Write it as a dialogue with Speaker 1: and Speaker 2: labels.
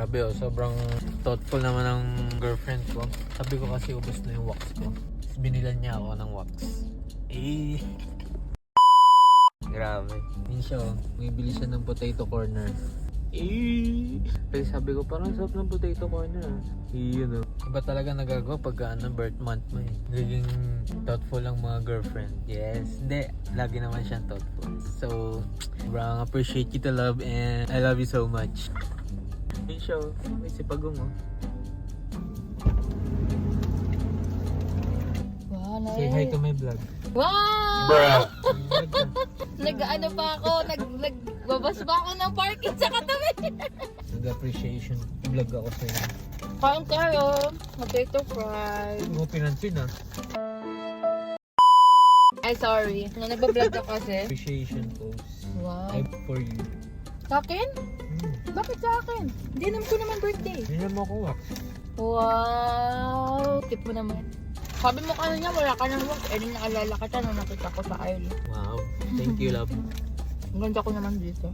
Speaker 1: Grabe oh, sobrang thoughtful naman ng girlfriend ko. Sabi ko kasi ubos na yung wax ko. Tapos binilan niya ako ng wax. Eh. Grabe. Yun siya oh, may bili siya ng potato corner. Eh. Kasi sabi ko parang sarap ng potato corner. Yun oh. Iba talaga nagagawa pag birth month mo eh. Nagiging thoughtful ang mga girlfriend. Yes. Hindi. Lagi naman siyang thoughtful. So, sobrang appreciate kita love and I love you so much. Yun siya oh. May sipagong oh.
Speaker 2: Wow, nice.
Speaker 1: Say hi to my vlog.
Speaker 2: Wow!
Speaker 1: Bruh!
Speaker 2: Nag-ano pa ako, nagbabas pa ako ng parking sa katabi.
Speaker 1: Nag-appreciation vlog ako sa'yo.
Speaker 2: Kain kayo, potato fry.
Speaker 1: Hindi mo pinansin ah.
Speaker 2: Ay, sorry. Nung nagbablog ka kasi.
Speaker 1: Appreciation post.
Speaker 2: Wow.
Speaker 1: I for you.
Speaker 2: Sa akin? Bakit sa akin? Hindi naman ko naman birthday.
Speaker 1: Hindi naman ako wax.
Speaker 2: Wow! Tip mo naman. Sabi mo kanina wala ka ng wax. Eh, di naalala ka nung nakita ko sa aisle.
Speaker 1: Wow. Thank you love.
Speaker 2: Ang ganda ko naman dito.